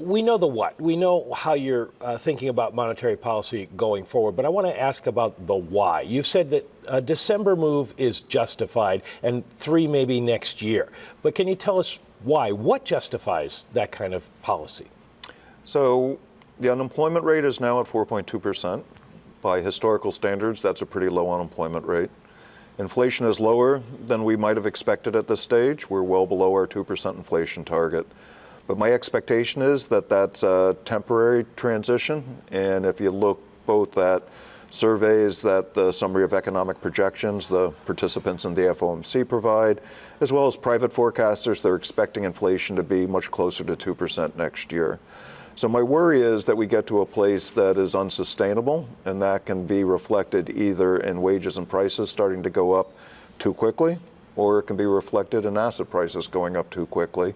We know the what. We know how you're thinking about monetary policy going forward, but I want to ask about the why. You've said that a December move is justified and 3 maybe next year. But can you tell us why? What justifies that kind of policy? So the unemployment rate is now at 4.2%. By historical standards, that's a pretty low unemployment rate. Inflation is lower than we might have expected at this stage. We're well below our 2% inflation target. But my expectation is that that's a temporary transition. And if you look both at surveys that the Summary of Economic Projections, the participants in the FOMC provide, as well as private forecasters, they're expecting inflation to be much closer to 2% next year. So my worry is that we get to a place that is unsustainable, and that can be reflected either in wages and prices starting to go up too quickly, or it can be reflected in asset prices going up too quickly.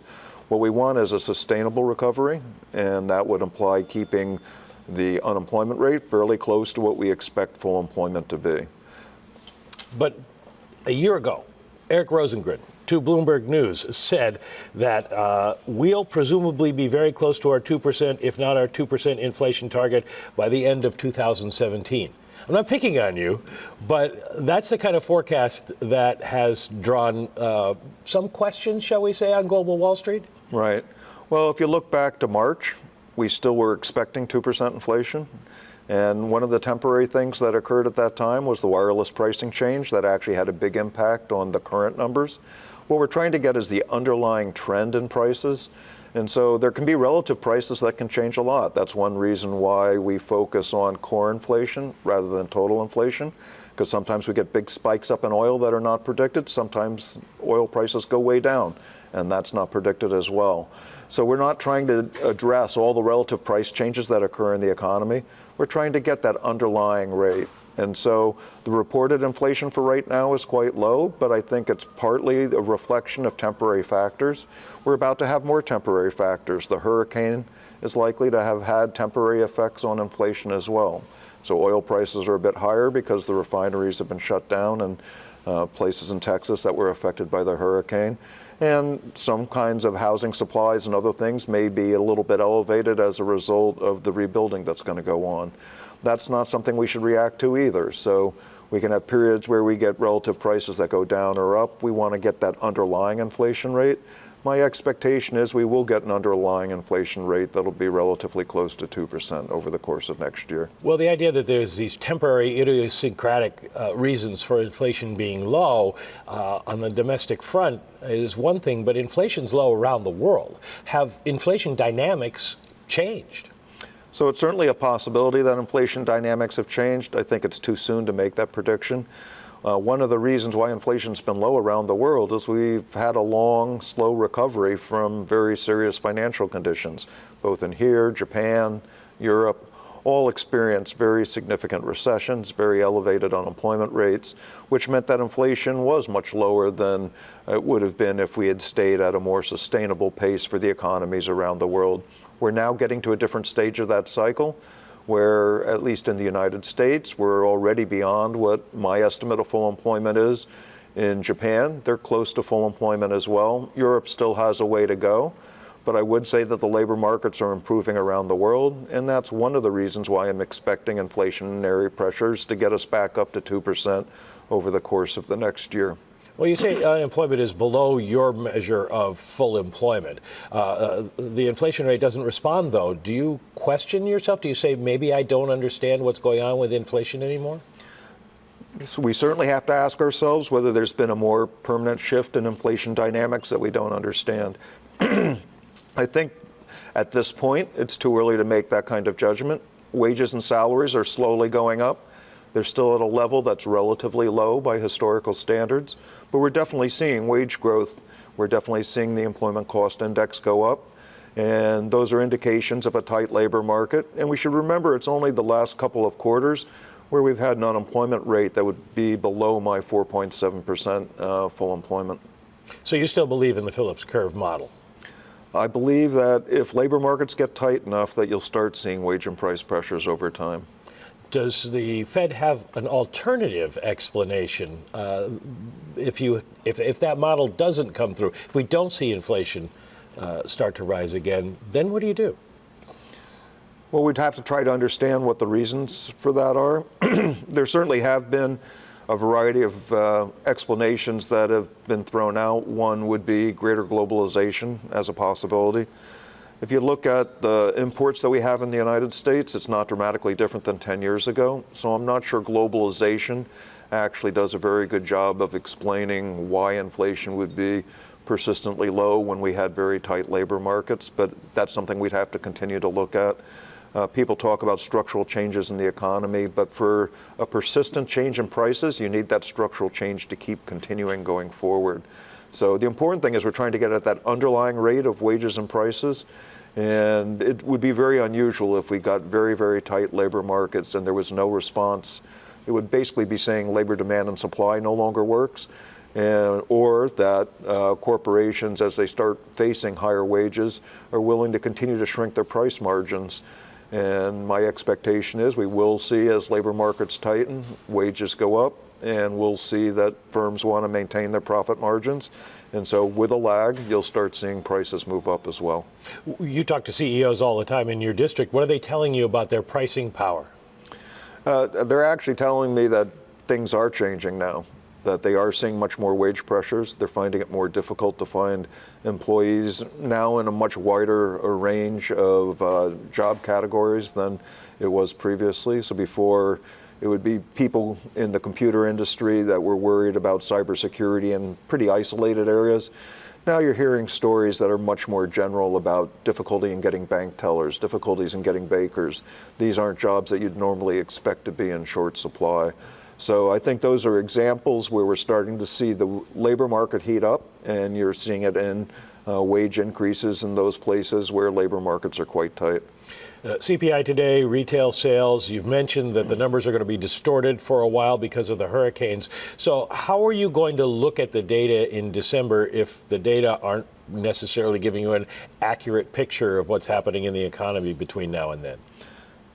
What we want is a sustainable recovery, and that would imply keeping the unemployment rate fairly close to what we expect full employment to be. But a year ago, Eric Rosengren to Bloomberg News said that we'll presumably be very close to our 2%, if not our 2% inflation target by the end of 2017. I'm not picking on you, but that's the kind of forecast that has drawn some questions, shall we say, on global Wall Street? Right. Well, if you look back to March, we still were expecting 2% inflation. And one of the temporary things that occurred at that time was the wireless pricing change that actually had a big impact on the current numbers. What we're trying to get is the underlying trend in prices. And so there can be relative prices that can change a lot. That's one reason why we focus on core inflation rather than total inflation, because sometimes we get big spikes up in oil that are not predicted. Sometimes oil prices go way down, and that's not predicted as well. So we're not trying to address all the relative price changes that occur in the economy. We're trying to get that underlying rate. And so the reported inflation for right now is quite low, but I think it's partly a reflection of temporary factors. We're about to have more temporary factors. The hurricane is likely to have had temporary effects on inflation as well. So oil prices are a bit higher because the refineries have been shut down in places in Texas that were affected by the hurricane. And some kinds of housing supplies and other things may be a little bit elevated as a result of the rebuilding that's going to go on. That's not something we should react to either. So we can have periods where we get relative prices that go down or up. We want to get that underlying inflation rate. My expectation is we will get an underlying inflation rate that'll be relatively close to 2% over the course of next year. Well, the idea that there's these temporary idiosyncratic reasons for inflation being low on the domestic front is one thing, but inflation's low around the world. Have inflation dynamics changed? So it's certainly a possibility that inflation dynamics have changed. I think it's too soon to make that prediction. One of the reasons why inflation's been low around the world is we've had a long, slow recovery from very serious financial conditions. Both in here, Japan, Europe, all experienced very significant recessions, very elevated unemployment rates, which meant that inflation was much lower than it would have been if we had stayed at a more sustainable pace for the economies around the world. We're now getting to a different stage of that cycle, where, at least in the United States, we're already beyond what my estimate of full employment is. In Japan, they're close to full employment as well. Europe still has a way to go, but I would say that the labor markets are improving around the world, and that's one of the reasons why I'm expecting inflationary pressures to get us back up to 2% over the course of the next year. Well, you say unemployment is below your measure of full employment. The inflation rate doesn't respond, though. Do you question yourself? Do you say, maybe I don't understand what's going on with inflation anymore? So we certainly have to ask ourselves whether there's been a more permanent shift in inflation dynamics that we don't understand. I think at this point, it's too early to make that kind of judgment. Wages and salaries are slowly going up. They're still at a level that's relatively low by historical standards, but we're definitely seeing wage growth. We're definitely seeing the employment cost index go up, and those are indications of a tight labor market. And we should remember it's only the last couple of quarters where we've had an unemployment rate that would be below my 4.7% full employment. So you still believe in the Phillips curve model? I believe that if labor markets get tight enough that you'll start seeing wage and price pressures over time. Does the Fed have an alternative explanation if that model doesn't come through? If we don't see inflation start to rise again, then what do you do? Well, we'd have to try to understand what the reasons for that are. There certainly have been a variety of explanations that have been thrown out. One would be greater globalization as a possibility. If you look at the imports that we have in the United States, it's not dramatically different than 10 years ago. So I'm not sure globalization actually does a very good job of explaining why inflation would be persistently low when we had very tight labor markets, but that's something we'd have to continue to look at. People talk about structural changes in the economy, but for a persistent change in prices, you need that structural change to keep continuing going forward. So the important thing is we're trying to get at that underlying rate of wages and prices, and it would be very unusual if we got very, very tight labor markets and there was no response. It would basically be saying labor demand and supply no longer works, or that corporations, as they start facing higher wages, are willing to continue to shrink their price margins. And my expectation is we will see, as labor markets tighten, wages go up, and we'll see that firms want to maintain their profit margins. And so with a lag, you'll start seeing prices move up as well. You talk to CEOs all the time in your district. What are they telling you about their pricing power? They're actually telling me that things are changing now, that they are seeing much more wage pressures. They're finding it more difficult to find employees now in a much wider range of job categories than it was previously. So before, it would be people in the computer industry that were worried about cybersecurity in pretty isolated areas. Now you're hearing stories that are much more general about difficulty in getting bank tellers, difficulties in getting bakers. These aren't jobs that you'd normally expect to be in short supply. So I think those are examples where we're starting to see the labor market heat up, and you're seeing it in wage increases in those places where labor markets are quite tight. CPI today, retail sales, you've mentioned that the numbers are going to be distorted for a while because of the hurricanes. So how are you going to look at the data in December if the data aren't necessarily giving you an accurate picture of what's happening in the economy between now and then?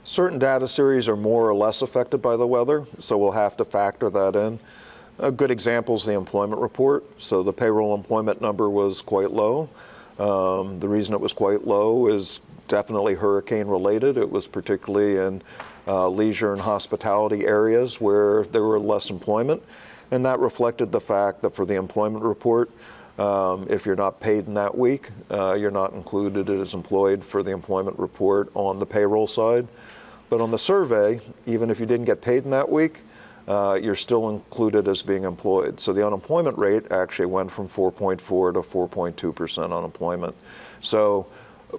Certain data series are more or less affected by the weather, so we'll have to factor that in. A good example is the employment report. So the payroll employment number was quite low. The reason it was quite low is definitely hurricane related. It was particularly in leisure and hospitality areas where there were less employment. And that reflected the fact that for the employment report, if you're not paid in that week, you're not included as employed for the employment report on the payroll side. But on the survey, even if you didn't get paid in that week, you're still included as being employed. So the unemployment rate actually went from 4.4 to 4.2% unemployment. So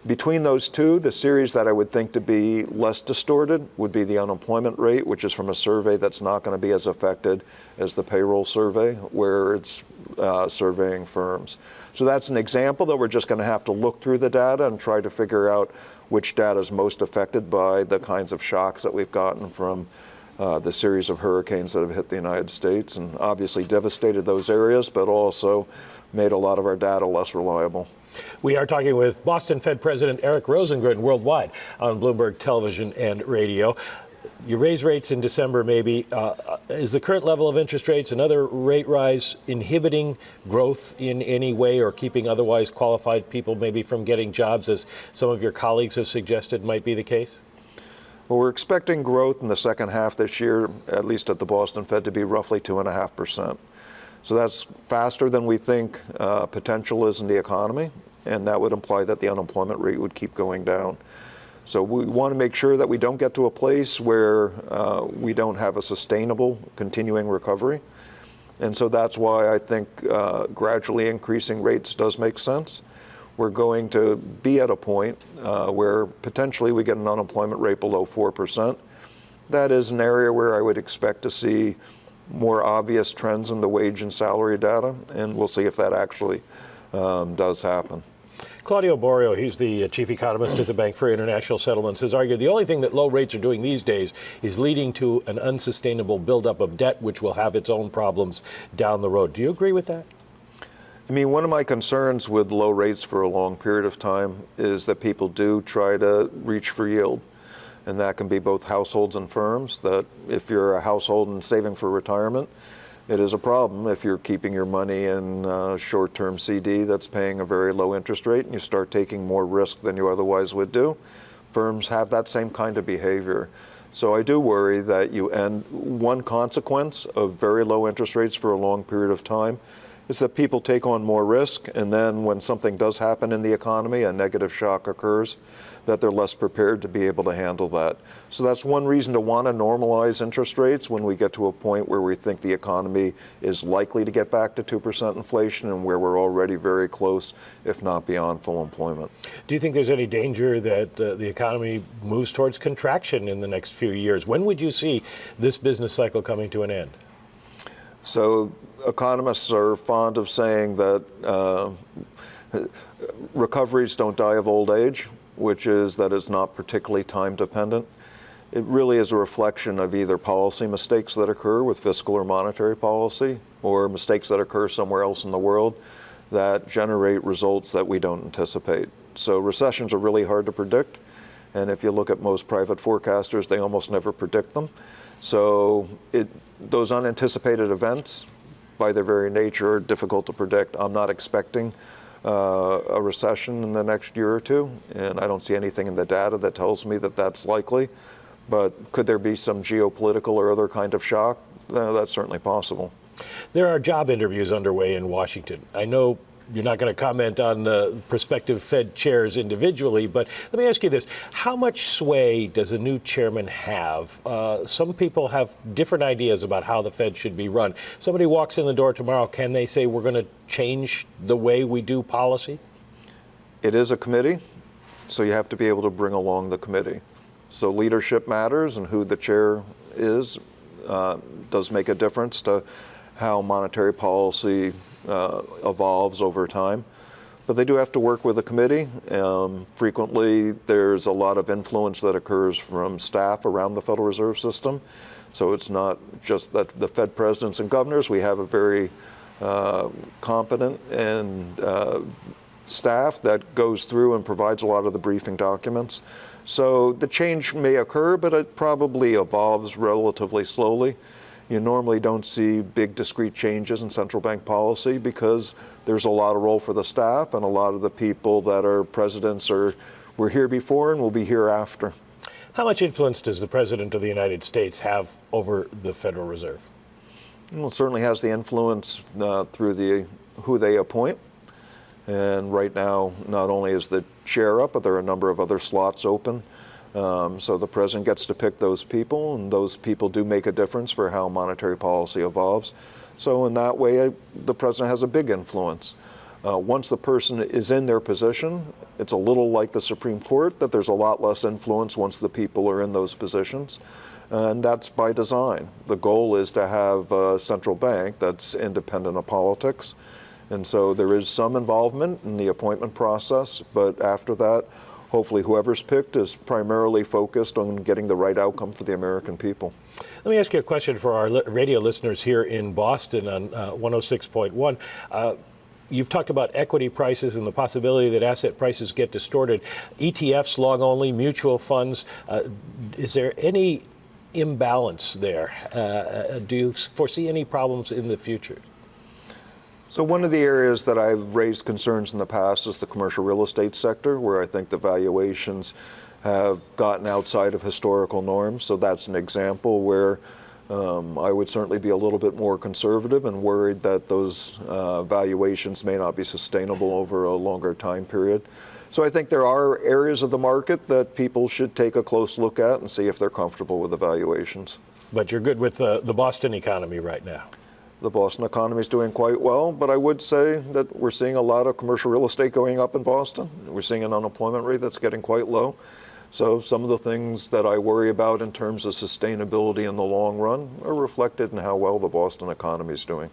between those two, the series that I would think to be less distorted would be the unemployment rate, which is from a survey that's not going to be as affected as the payroll survey, where it's surveying firms. So that's an example that we're just going to have to look through the data and try to figure out which data is most affected by the kinds of shocks that we've gotten from the series of hurricanes that have hit the United States and obviously devastated those areas, but also made a lot of our data less reliable. We are talking with Boston Fed President Eric Rosengren worldwide on Bloomberg Television and Radio. You raise rates in December, maybe. Is the current level of interest rates, another rate rise, inhibiting growth in any way or keeping otherwise qualified people maybe from getting jobs, as some of your colleagues have suggested might be the case? Well, we're expecting growth in the second half this year, at least at the Boston Fed, to be roughly 2.5%. So that's faster than we think potential is in the economy, and that would imply that the unemployment rate would keep going down. So we want to make sure that we don't get to a place where we don't have a sustainable continuing recovery. And so that's why I think gradually increasing rates does make sense. We're going to be at a point where potentially we get an unemployment rate below 4%. That is an area where I would expect to see more obvious trends in the wage and salary data, and we'll see if that actually does happen. Claudio Borio, he's the chief economist at the Bank for International Settlements, has argued the only thing that low rates are doing these days is leading to an unsustainable buildup of debt, which will have its own problems down the road. Do you agree with that? I mean, one of my concerns with low rates for a long period of time is that people do try to reach for yield. And that can be both households and firms, that if you're a household and saving for retirement, it is a problem if you're keeping your money in a short-term CD that's paying a very low interest rate and you start taking more risk than you otherwise would do. firms have that same kind of behavior. So I do worry that one consequence of very low interest rates for a long period of time is that people take on more risk, and then when something does happen in the economy, a negative shock occurs, that they're less prepared to be able to handle that. So that's one reason to want to normalize interest rates when we get to a point where we think the economy is likely to get back to 2% inflation and where we're already very close, if not beyond full employment. Do you think there's any danger that the economy moves towards contraction in the next few years? When would you see this business cycle coming to an end? So economists are fond of saying that recoveries don't die of old age, which is that it's not particularly time dependent. It really is a reflection of either policy mistakes that occur with fiscal or monetary policy, or mistakes that occur somewhere else in the world that generate results that we don't anticipate. So recessions are really hard to predict, and if you look at most private forecasters, they almost never predict them. So those unanticipated events, by their very nature, are difficult to predict. I'm not expecting a recession in the next year or two, and I don't see anything in the data that tells me that that's likely. But could there be some geopolitical or other kind of shock? That's certainly possible. There are job interviews underway in Washington. I know you're not going to comment on prospective Fed chairs individually, but let me ask you this. How much sway does a new chairman have? Some people have different ideas about how the Fed should be run. Somebody walks in the door tomorrow, can they say we're going to change the way we do policy? It is a committee, so you have to be able to bring along the committee. So leadership matters, and who the chair is does make a difference to how monetary policy evolves over time. But they do have to work with a committee. Frequently, there's a lot of influence that occurs from staff around the Federal Reserve System. So it's not just that the Fed presidents and governors. We have a very competent and staff that goes through and provides a lot of the briefing documents. So the change may occur, but it probably evolves relatively slowly. You normally don't see big discrete changes in central bank policy because there's a lot of role for the staff, and a lot of the people that are presidents were here before and will be here after. How much influence does the President of the United States have over the Federal Reserve? Well, it certainly has the influence through who they appoint. And right now, not only is the chair up, but there are a number of other slots open. So the president gets to pick those people, and those people do make a difference for how monetary policy evolves. So in that way, the president has a big influence. Once the person is in their position, it's a little like the Supreme Court, that there's a lot less influence once the people are in those positions. And that's by design. The goal is to have a central bank that's independent of politics. And so there is some involvement in the appointment process, but after that, hopefully whoever's picked is primarily focused on getting the right outcome for the American people. Let me ask you a question for our radio listeners here in Boston on 106.1. You've talked about equity prices and the possibility that asset prices get distorted. ETFs, long only, mutual funds, is there any imbalance there? Do you foresee any problems in the future? So one of the areas that I've raised concerns in the past is the commercial real estate sector, where I think the valuations have gotten outside of historical norms. So that's an example where I would certainly be a little bit more conservative and worried that those valuations may not be sustainable over a longer time period. So I think there are areas of the market that people should take a close look at and see if they're comfortable with the valuations. But you're good with the Boston economy right now. The Boston economy is doing quite well, but I would say that we're seeing a lot of commercial real estate going up in Boston. We're seeing an unemployment rate that's getting quite low. So some of the things that I worry about in terms of sustainability in the long run are reflected in how well the Boston economy is doing.